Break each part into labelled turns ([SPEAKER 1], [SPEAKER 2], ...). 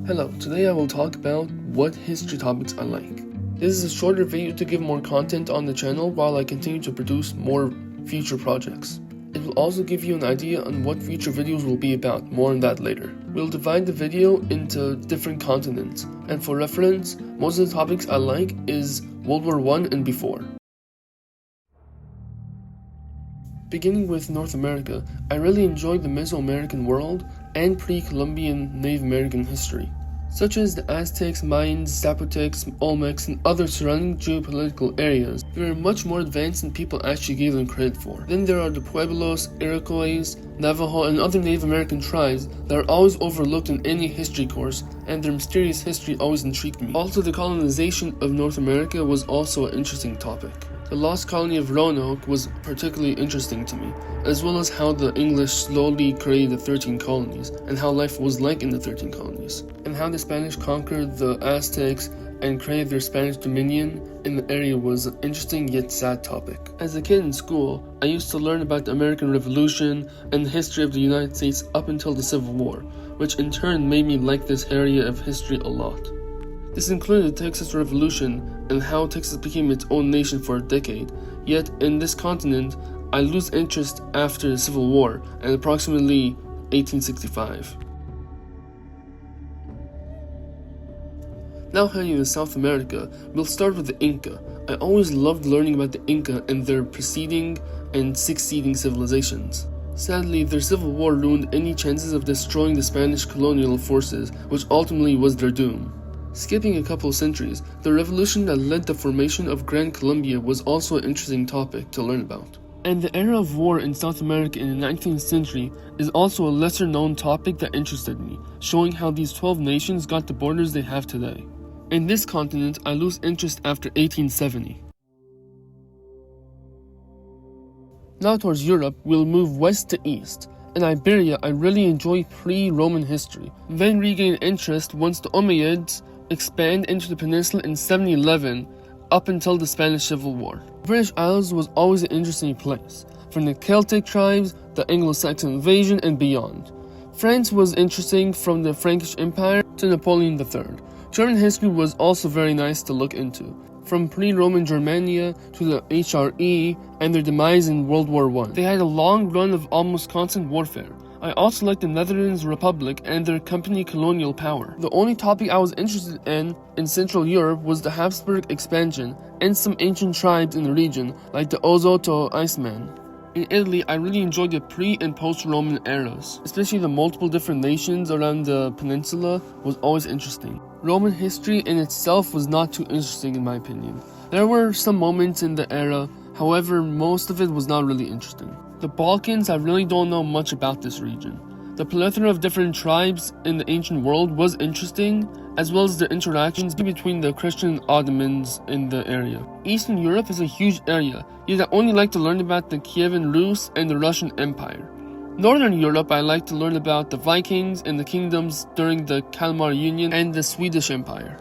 [SPEAKER 1] Hello, today I will talk about what history topics I like. This is a shorter video to give more content on the channel while I continue to produce more future projects. It will also give you an idea on what future videos will be about, more on that later. We'll divide the video into different continents, and for reference, most of the topics I like is World War I and before. Beginning with North America, I really enjoyed the Mesoamerican world and pre-Columbian Native American history, such as the Aztecs, Mayans, Zapotecs, Olmecs, and other surrounding geopolitical areas. They are much more advanced than people actually gave them credit for. Then there are the Pueblos, Iroquois, Navajo, and other Native American tribes that are always overlooked in any history course, and their mysterious history always intrigued me. Also, the colonization of North America was also an interesting topic. The lost colony of Roanoke was particularly interesting to me, as well as how the English slowly created the 13 colonies, and how life was like in the 13 colonies, and how the Spanish conquered the Aztecs and created their Spanish dominion in the area was an interesting yet sad topic. As a kid in school, I used to learn about the American Revolution and the history of the United States up until the Civil War, which in turn made me like this area of history a lot. This included the Texas Revolution and how Texas became its own nation for a decade, yet in this continent, I lose interest after the Civil War and approximately 1865. Now heading to South America, we'll start with the Inca. I always loved learning about the Inca and their preceding and succeeding civilizations. Sadly, their civil war ruined any chances of destroying the Spanish colonial forces, which ultimately was their doom. Skipping a couple centuries, the revolution that led the formation of Gran Colombia was also an interesting topic to learn about. And the era of war in South America in the 19th century is also a lesser known topic that interested me, showing how these 12 nations got the borders they have today. In this continent, I lose interest after 1870. Now towards Europe, we'll move west to east. In Iberia, I really enjoy pre-Roman history, then regain interest once the Umayyads expand into the peninsula in 711 up until the Spanish Civil War. The British Isles was always an interesting place, from the Celtic tribes, the Anglo-Saxon invasion, and beyond. France was interesting from the Frankish Empire to Napoleon III. German history was also very nice to look into, from pre-Roman Germania to the HRE and their demise in World War I. They had a long run of almost constant warfare. I also liked the Netherlands Republic and their company colonial power. The only topic I was interested in Central Europe was the Habsburg expansion and some ancient tribes in the region, like the Ozo to Iceman. In Italy, I really enjoyed the pre- and post-Roman eras, especially the multiple different nations around the peninsula was always interesting. Roman history in itself was not too interesting in my opinion. There were some moments in the era, however most of it was not really interesting. The Balkans, I really don't know much about this region. The plethora of different tribes in the ancient world was interesting, as well as the interactions between the Christian and Ottomans in the area. Eastern Europe is a huge area, yet I only like to learn about the Kievan Rus and the Russian Empire. Northern Europe, I like to learn about the Vikings and the kingdoms during the Kalmar Union and the Swedish Empire.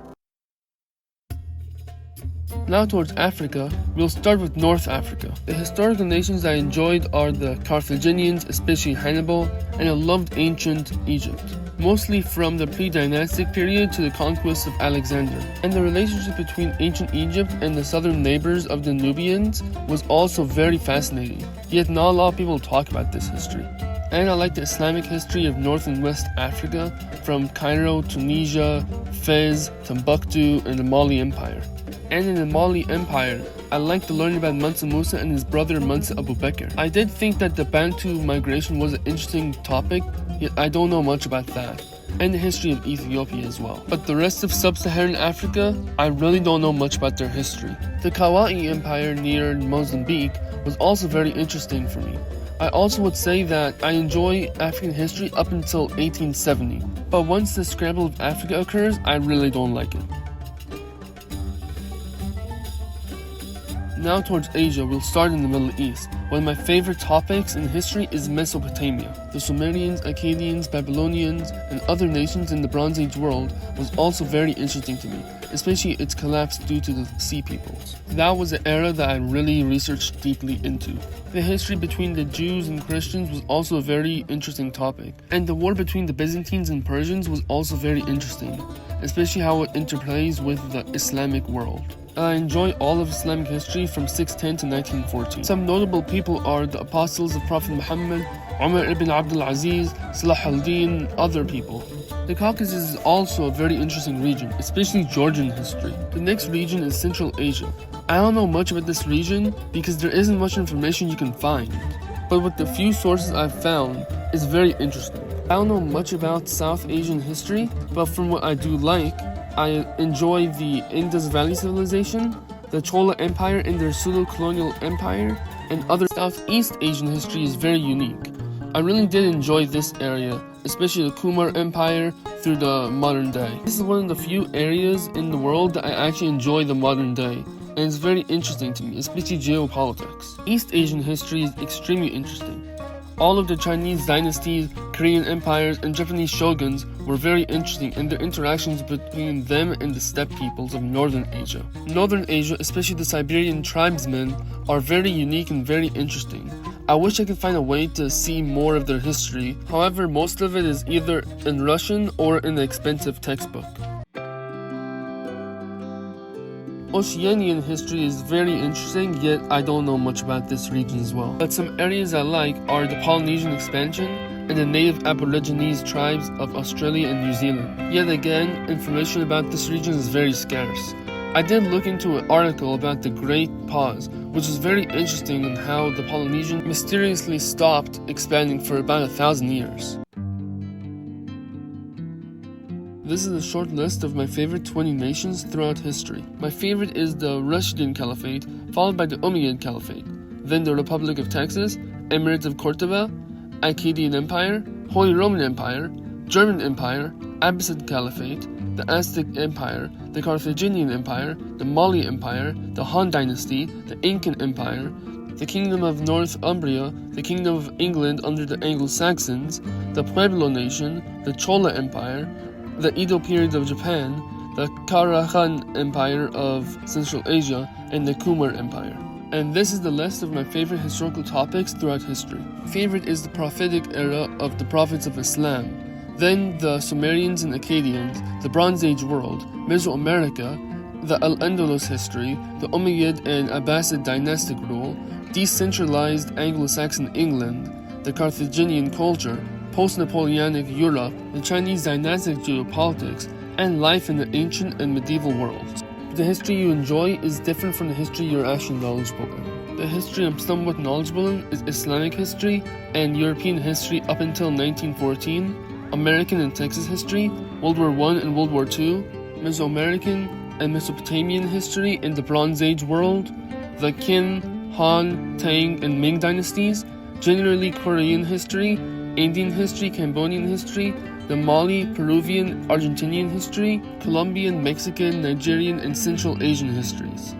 [SPEAKER 1] Now towards Africa, we'll start with North Africa. The historical nations I enjoyed are the Carthaginians, especially Hannibal, and I loved ancient Egypt, mostly from the pre-dynastic period to the conquest of Alexander. And the relationship between ancient Egypt and the southern neighbors of the Nubians was also very fascinating, yet not a lot of people talk about this history. And I like the Islamic history of North and West Africa, from Cairo, Tunisia, Fez, Timbuktu, and the Mali Empire. And in the Mali Empire, I liked to learn about Mansa Musa and his brother Mansa Abu Bakr. I did think that the Bantu migration was an interesting topic, yet I don't know much about that, and the history of Ethiopia as well. But the rest of sub-Saharan Africa, I really don't know much about their history. The Kawaii Empire near Mozambique was also very interesting for me. I also would say that I enjoy African history up until 1870, but once the scramble of Africa occurs, I really don't like it. Now towards Asia, we'll start in the Middle East. One of my favorite topics in history is Mesopotamia. The Sumerians, Akkadians, Babylonians, and other nations in the Bronze Age world was also very interesting to me, especially its collapse due to the Sea Peoples. That was the era that I really researched deeply into. The history between the Jews and Christians was also a very interesting topic, and the war between the Byzantines and Persians was also very interesting, especially how it interplays with the Islamic world. I enjoy all of Islamic history from 610 to 1914. Some notable people are the apostles of Prophet Muhammad, Umar ibn Abdul Aziz, Salah al-Din, and other people. The Caucasus is also a very interesting region, especially Georgian history. The next region is Central Asia. I don't know much about this region because there isn't much information you can find, but with the few sources I've found, it's very interesting. I don't know much about South Asian history, but from what I do like, I enjoy the Indus Valley Civilization, the Chola Empire and their pseudo-colonial empire, and other Southeast Asian history is very unique. I really did enjoy this area, especially the Kumar Empire through the modern day. This is one of the few areas in the world that I actually enjoy the modern day, and it's very interesting to me, especially geopolitics. East Asian history is extremely interesting. All of the Chinese dynasties, Korean empires, and Japanese shoguns were very interesting in their interactions between them and the steppe peoples of Northern Asia. Northern Asia, especially the Siberian tribesmen, are very unique and very interesting. I wish I could find a way to see more of their history, however most of it is either in Russian or in an expensive textbook. Oceanian history is very interesting, yet I don't know much about this region as well. But some areas I like are the Polynesian expansion and the native Aborigines tribes of Australia and New Zealand. Yet again, information about this region is very scarce. I did look into an article about the Great Pause, which is very interesting in how the Polynesian mysteriously stopped expanding for about 1,000 years. This is a short list of my favorite 20 nations throughout history. My favorite is the Rashidun Caliphate, followed by the Umayyad Caliphate, then the Republic of Texas, Emirates of Cordoba, Akkadian Empire, Holy Roman Empire, German Empire, Abbasid Caliphate, the Aztec Empire, the Carthaginian Empire, the Mali Empire, the Han Dynasty, the Incan Empire, the Kingdom of Northumbria, the Kingdom of England under the Anglo-Saxons, the Pueblo Nation, the Chola Empire, the Edo period of Japan, the Karahan Empire of Central Asia, and the Kumar Empire. And this is the list of my favorite historical topics throughout history. Favorite is the prophetic era of the prophets of Islam, then the Sumerians and Akkadians, the Bronze Age world, Mesoamerica, the Al-Andalus history, the Umayyad and Abbasid dynastic rule, decentralized Anglo-Saxon England, the Carthaginian culture, post-Napoleonic Europe, the Chinese dynastic geopolitics, and life in the ancient and medieval worlds. The history you enjoy is different from the history you're actually knowledgeable in. The history I'm somewhat knowledgeable in is Islamic history and European history up until 1914, American and Texas history, World War I and World War II, Mesoamerican and Mesopotamian history in the Bronze Age world, the Qin, Han, Tang, and Ming dynasties, generally Korean history, Indian history, Cambodian history, the Mali, Peruvian, Argentinian history, Colombian, Mexican, Nigerian, and Central Asian histories.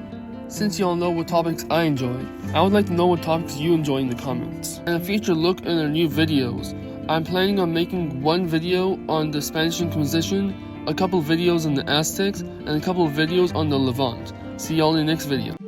[SPEAKER 1] Since y'all know what topics I enjoy, I would like to know what topics you enjoy in the comments. And a future look in our new videos. I'm planning on making one video on the Spanish Inquisition, a couple videos on the Aztecs, and a couple of videos on the Levant. See y'all in the next video.